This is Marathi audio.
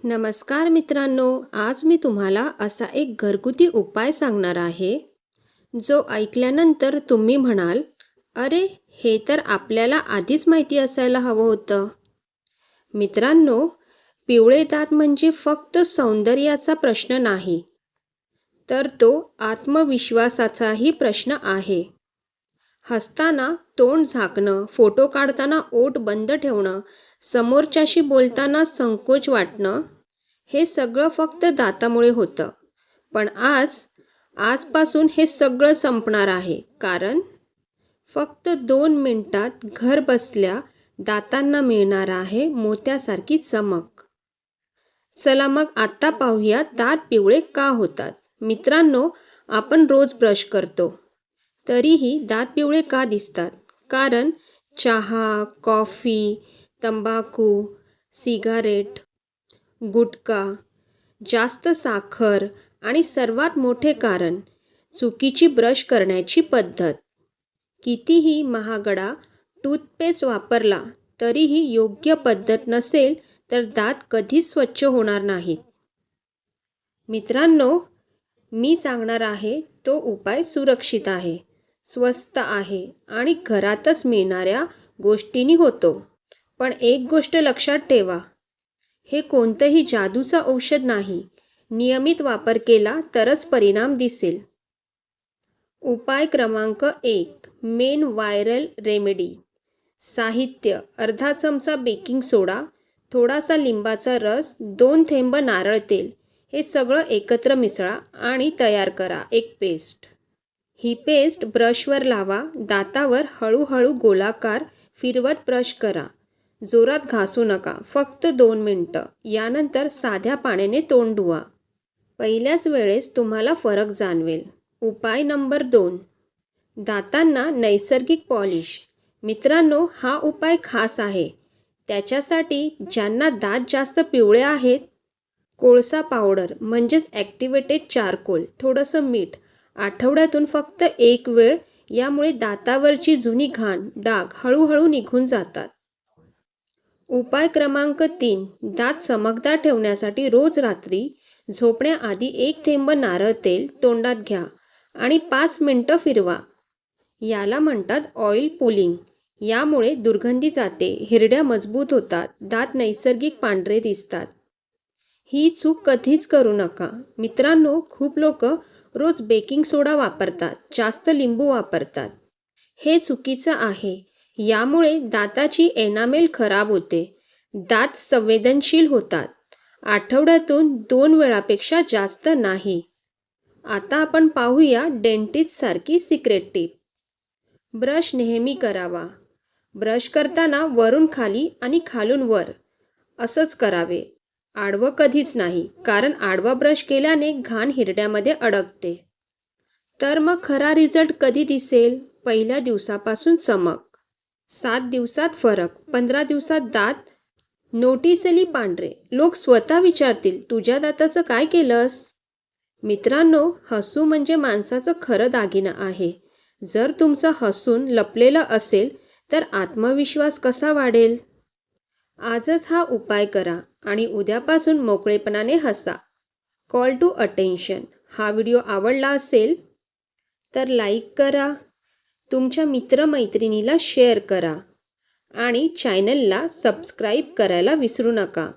नमस्कार मित्रांनो, आज मी तुम्हाला असा एक घरगुती उपाय सांगणार आहे, जो ऐकल्यानंतर तुम्ही म्हणाल, अरे, हे तर आपल्याला आधीच माहिती असायला हवं होतं. मित्रांनो, पिवळे दात म्हणजे फक्त सौंदर्याचा प्रश्न नाही, तर तो आत्मविश्वासाचाही प्रश्न आहे. हसताना तोंड झाकणं, फोटो काढताना ओठ बंद ठेवणं, समोरच्याशी बोलताना संकोच वाटणं, हे सगळं फक्त दातामुळे होतं. पण आजपासून हे सगळं संपणार आहे, कारण फक्त 2 मिनिटात घर बसल्या दातांना मिळणार आहे मोत्यासारखी चमक. चला मग आता पाहूया दात पिवळे का होतात. मित्रांनो, आपण रोज ब्रश करतो, तरीही दात पिवळे का दिसतात? कारण चहा, कॉफी, तंबाखू, सिगारेट, गुटखा, जास्त साखर आणि सर्वात मोठे कारण चुकीची ब्रश करण्याची पद्धत. कितीही महागडा टूथपेस्ट वापरला तरीही योग्य पद्धत नसेल तर दात कधीच स्वच्छ होणार नाहीत. मित्रांनो, मी सांगणार आहे तो उपाय सुरक्षित आहे, स्वस्त आहे आणि घरातच मिळणाऱ्या गोष्टींनी होतो. पण एक गोष्ट लक्षात ठेवा, हे कोणतंही जादूचं औषध नाही. नियमित वापर केला तरच परिणाम दिसेल. उपाय क्रमांक 1, मेन व्हायरल रेमेडी. साहित्य: अर्धा चमचा बेकिंग सोडा, थोडासा लिंबाचा रस, 2 थेंब नारळ तेल. हे सगळं एकत्र मिसळा आणि तयार करा एक पेस्ट. ही पेस्ट ब्रशवर लावा. दातावर हळूहळू गोलाकार फिरवत ब्रश करा. जोरात घासू नका, फक्त 2 मिनिटं. यानंतर साध्या पाण्याने तोंड धुवा. पहिल्याच वेळेस तुम्हाला फरक जाणवेल. उपाय नंबर 2, दातांना नैसर्गिक पॉलिश. मित्रांनो, हा उपाय खास आहे त्याच्यासाठी ज्यांना दात जास्त पिवळे आहेत. कोळसा पावडर म्हणजेच ॲक्टिवेटेड चारकोल, थोडंसं मीठ, आठवड्यातून फक्त 1 वेळ. यामुळे दातावरची जुनी घाण, डाग हळूहळू निघून जातात. उपाय क्रमांक 3, दात चमकदार ठेवण्यासाठी रोज रात्री झोपण्याआधी 1 थेंब नारळ तेल तोंडात घ्या आणि 5 मिनिटं फिरवा. याला म्हणतात ऑइल पुलिंग. यामुळे दुर्गंधी जाते, हिरड्या मजबूत होतात, दात नैसर्गिक पांढरे दिसतात. ही चूक कधीच करू नका. मित्रांनो, खूप लोक रोज बेकिंग सोडा वापरतात, जास्त लिंबू वापरतात. हे चुकीचं आहे. यामुळे दाताची एनामेल खराब होते, दात संवेदनशील होतात. आठवड्यातून 2 वेळापेक्षा जास्त नाही. आता आपण पाहूया डेंटिस्टसारखी सिक्रेट टीप. ब्रश नेहमी करावा. ब्रश करताना वरून खाली आणि खालून वर असंच करावे, आडवं कधीच नाही, कारण आडवा ब्रश केल्याने घाण हिरड्यामध्ये अडकते. तर मग खरा रिझल्ट कधी दिसेल? पहिल्या दिवसापासून चमक, 7 दिवसात फरक, 15 दिवसात दात नोटिसली पांढरे. लोक स्वतः विचारतील, तुझ्या दाताचं काय केलंस? मित्रांनो, हसू म्हणजे माणसाचं खरं दागिनं आहे. जर तुमचं हसून लपलेलं असेल तर आत्मविश्वास कसा वाढेल? आजच हा उपाय करा आणि उद्यापासून मोकळेपणाने हसा. Call to attention. हा व्हिडिओ आवडला असेल तर लाईक करा, तुमच्या मित्रमैत्रिणीला शेअर करा आणि चॅनलला सबस्क्राईब करायला विसरू नका.